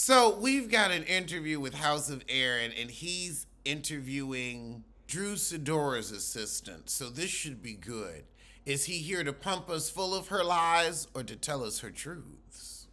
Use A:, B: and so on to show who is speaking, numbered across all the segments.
A: So we've got an interview with House of Aaron, and he's interviewing Drew Sidora's assistant. So this should be good. Is he here to pump us full of her lies or to tell us her truths?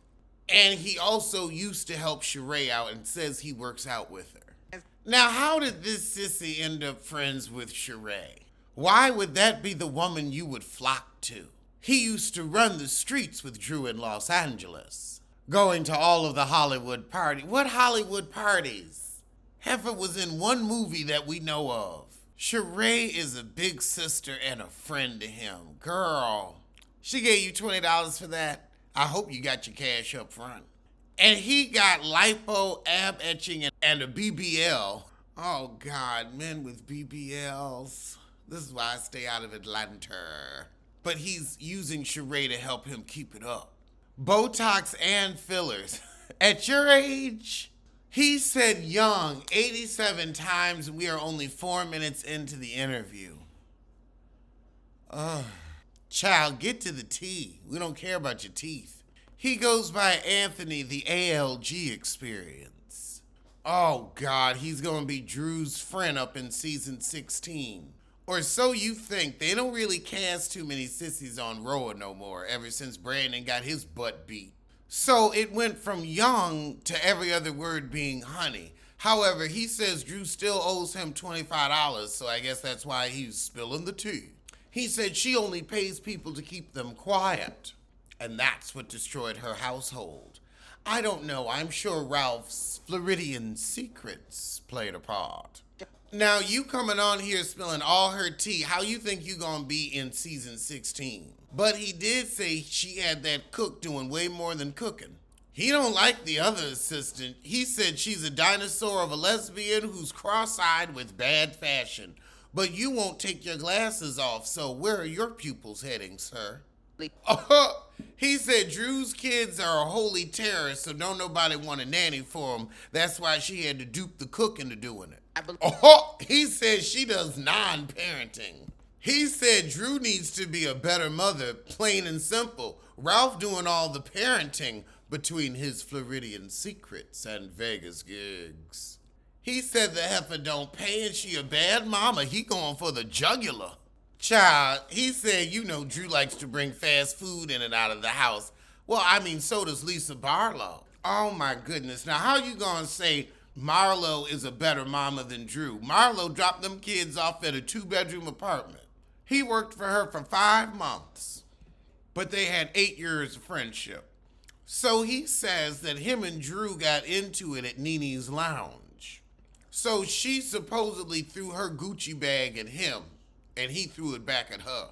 A: And he also used to help Sheree out and says he works out with her. Now, how did this sissy end up friends with Sheree? Why would that be the woman you would flock to? He used to run the streets with Drew in Los Angeles, going to all of the Hollywood parties. What Hollywood parties? Heifer was in one movie that we know of. Sheree is a big sister and a friend to him. Girl, she gave you $20 for that? I hope you got your cash up front. And he got lipo, ab etching, and a BBL. Oh God, men with BBLs. This is why I stay out of Atlanta. But he's using Sheree to help him keep it up. Botox and fillers. At your age? He said young 87 times, and we are only 4 minutes into the interview. Child, get to the T. We don't care about your teeth. He goes by Anthony, the ALG experience. Oh God, he's gonna be Drew's friend up in season 16. Or so you think. They don't really cast too many sissies on RHOA no more ever since Brandon got his butt beat. So it went from young to every other word being honey. However, he says Drew still owes him $25, so I guess that's why he's spilling the tea. He said she only pays people to keep them quiet, and that's what destroyed her household. I don't know, I'm sure Ralph's Floridian secrets played a part. Now, you coming on here spilling all her tea, how you think you gonna be in season 16? But he did say she had that cook doing way more than cooking. He don't like the other assistant. He said she's a dinosaur of a lesbian who's cross-eyed with bad fashion. But you won't take your glasses off, so where are your pupils heading, sir? He said Drew's kids are a holy terror, so don't nobody want a nanny for him. That's why she had to dupe the cook into doing it. He said she does non-parenting. He said Drew needs to be a better mother, plain and simple. Ralph doing all the parenting between his Floridian secrets and Vegas gigs. He said the heifer don't pay and she a bad mama. He going for the jugular. Child, he said, you know, Drew likes to bring fast food in and out of the house. Well, I mean, so does Lisa Barlow. Oh my goodness. Now, how you gonna say Marlo is a better mama than Drew? Marlo dropped them kids off at a 2-bedroom apartment. He worked for her for 5 months, but they had 8 years of friendship. So he says that him and Drew got into it at Nene's Lounge. So she supposedly threw her Gucci bag at him, and he threw it back at her.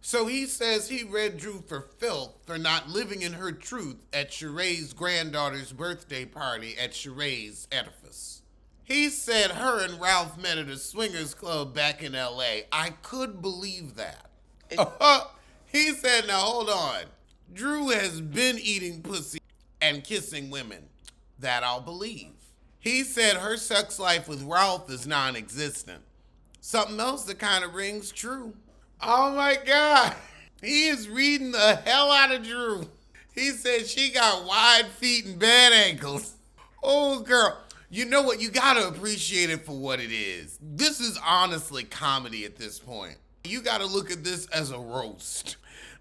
A: So he says he read Drew for filth for not living in her truth at Sheree's granddaughter's birthday party at Sheree's edifice. He said her and Ralph met at a swingers club back in LA. I could believe that. He said, now hold on. Drew has been eating pussy and kissing women. That I'll believe. He said her sex life with Ralph is non-existent. Something else that kind of rings true. Oh my God. He is reading the hell out of Drew. He said she got wide feet and bad ankles. Oh, girl. You know what? You got to appreciate it for what it is. This is honestly comedy at this point. You got to look at this as a roast.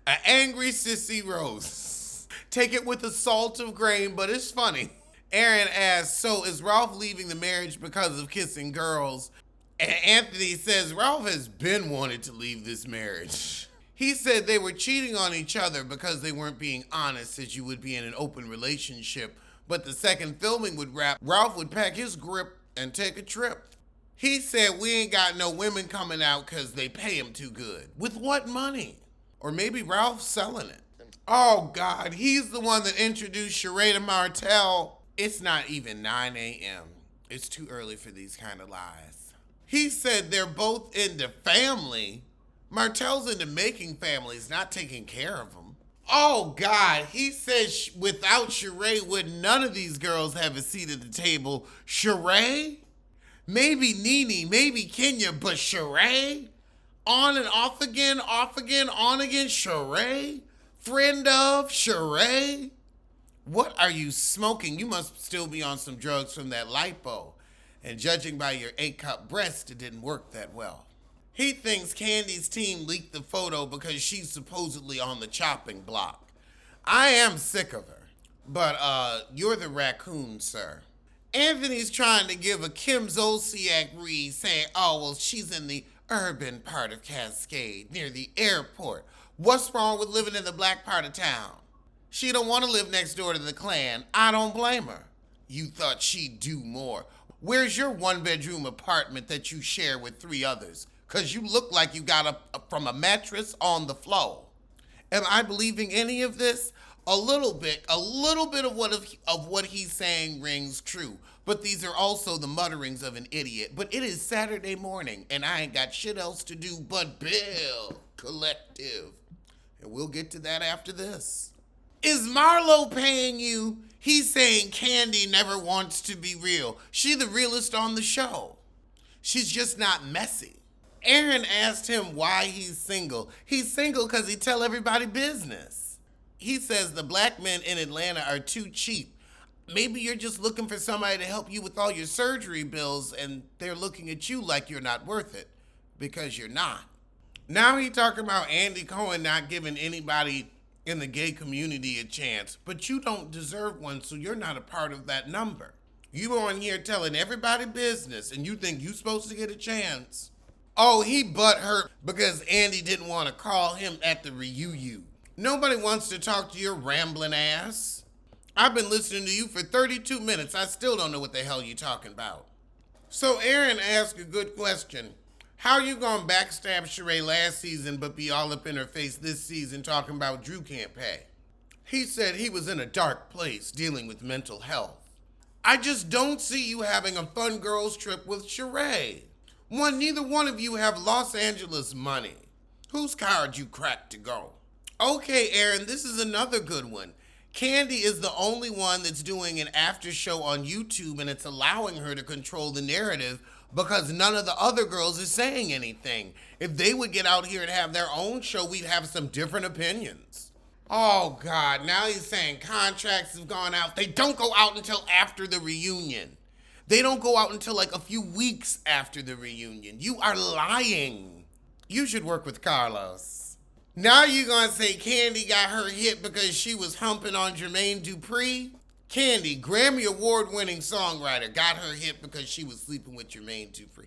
A: An angry sissy roast. Take it with a salt of grain, but it's funny. Aaron asks, so is Ralph leaving the marriage because of kissing girls? And Anthony says Ralph has been wanted to leave this marriage. He said they were cheating on each other because they weren't being honest as you would be in an open relationship. But the second filming would wrap, Ralph would pack his grip and take a trip. He said we ain't got no women coming out because they pay him too good. With what money? Or maybe Ralph's selling it. Oh God, he's the one that introduced Sheree to Martel. It's not even 9 a.m. It's too early for these kind of lies. He said they're both into family. Martel's into making families, not taking care of them. Oh God, he says without Sheree, would none of these girls have a seat at the table? Sheree? Maybe Nene, maybe Kenya, but Sheree? On and off again, on again, Sheree? Friend of Sheree? What are you smoking? You must still be on some drugs from that lipo. And judging by your A-cup breast, it didn't work that well. He thinks Candy's team leaked the photo because she's supposedly on the chopping block. I am sick of her. But, you're the raccoon, sir. Anthony's trying to give a Kim Zolciak read saying, oh, well, she's in the urban part of Cascade, near the airport. What's wrong with living in the black part of town? She don't want to live next door to the Klan. I don't blame her. You thought she'd do more. Where's your one-bedroom apartment that you share with 3 others? Because you look like you got up from a mattress on the floor. Am I believing any of this? A little bit of what he's saying rings true. But these are also the mutterings of an idiot. But it is Saturday morning, and I ain't got shit else to do but Bill Collective. And we'll get to that after this. Is Marlo paying you? He's saying Candy never wants to be real. She the realest on the show. She's just not messy. Aaron asked him why he's single. He's single because he tell everybody business. He says the black men in Atlanta are too cheap. Maybe you're just looking for somebody to help you with all your surgery bills and they're looking at you like you're not worth it because you're not. Now he talking about Andy Cohen not giving anybody in the gay community a chance, but you don't deserve one, so you're not a part of that number. You on here telling everybody business and you think you supposed to get a chance. Oh, he butthurt because Andy didn't want to call him at the reunion. Nobody wants to talk to your rambling ass. I've been listening to you for 32 minutes. I still don't know what the hell you're talking about. So Aaron asked a good question. How you gonna backstab Sheree last season but be all up in her face this season talking about Drew can't pay? He said he was in a dark place dealing with mental health. I just don't see you having a fun girls trip with Sheree. Neither one of you have Los Angeles money. Whose card you cracked to go? Okay, Aaron, this is another good one. Candy is the only one that's doing an after show on YouTube and it's allowing her to control the narrative because none of the other girls is saying anything. If they would get out here and have their own show, we'd have some different opinions. Oh God, now he's saying contracts have gone out. They don't go out until after the reunion. They don't go out until like a few weeks after the reunion. You are lying. You should work with Carlos. Now you're gonna say Candy got her hit because she was humping on Jermaine Dupri? Candy, Grammy Award-winning songwriter, got her hit because she was sleeping with Jermaine Dupri.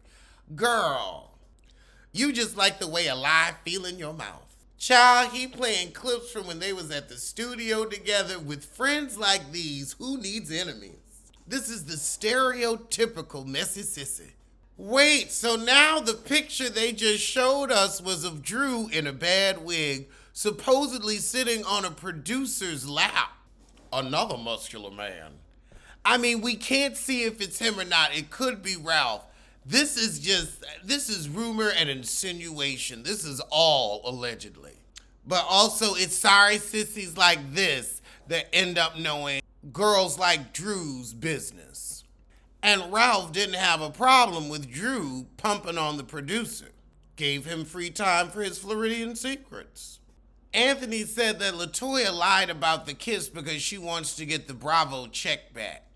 A: Girl, you just like the way a lie feel in your mouth. Child, he playing clips from when they was at the studio together with friends like these. Who needs enemies? This is the stereotypical messy sissy. Wait, so now the picture they just showed us was of Drew in a bad wig, supposedly sitting on a producer's lap. Another muscular man. I mean, we can't see if it's him or not. It could be Ralph. This is rumor and insinuation. This is all allegedly. But also, it's sorry sissies like this that end up knowing girls like Drew's business. And Ralph didn't have a problem with Drew pumping on the producer. Gave him free time for his Floridian secrets. Anthony said that LaToya lied about the kiss because she wants to get the Bravo check back.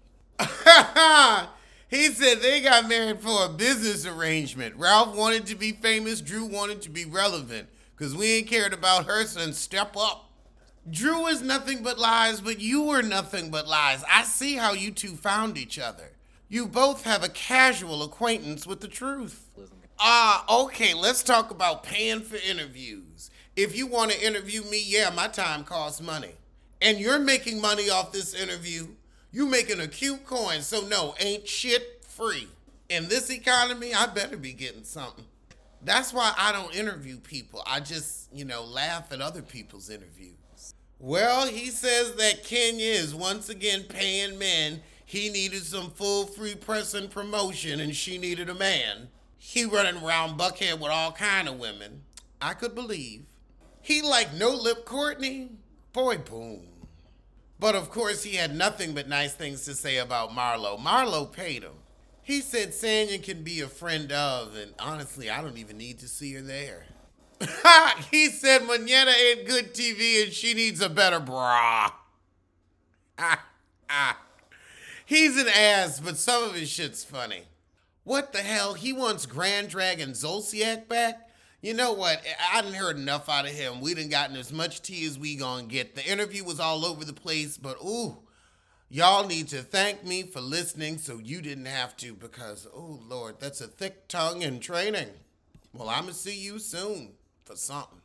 A: He said they got married for a business arrangement. Ralph wanted to be famous, Drew wanted to be relevant. Because we ain't cared about her since Step Up. Drew is nothing but lies, but you were nothing but lies. I see how you two found each other. You both have a casual acquaintance with the truth. Okay, let's talk about paying for interviews. If you want to interview me, yeah, my time costs money. And you're making money off this interview. You making a cute coin, so no, ain't shit free. In this economy, I better be getting something. That's why I don't interview people. I just, laugh at other people's interviews. Well, he says that Kenya is once again paying men. He needed some full free press and promotion, and she needed a man. He running around Buckhead with all kind of women. I could believe. He like no-lip Courtney? Boy, boom. But of course, he had nothing but nice things to say about Marlo. Marlo paid him. He said Sanya can be a friend of, and honestly, I don't even need to see her there. He said Manetta ain't good TV and she needs a better bra. He's an ass, but some of his shit's funny. What the hell? He wants Grand Dragon Zolciak back? You know what? I didn't heard enough out of him. We done gotten as much tea as we gonna get. The interview was all over the place, but ooh, y'all need to thank me for listening so you didn't have to because, oh Lord, that's a thick tongue in training. Well, I'ma see you soon for something.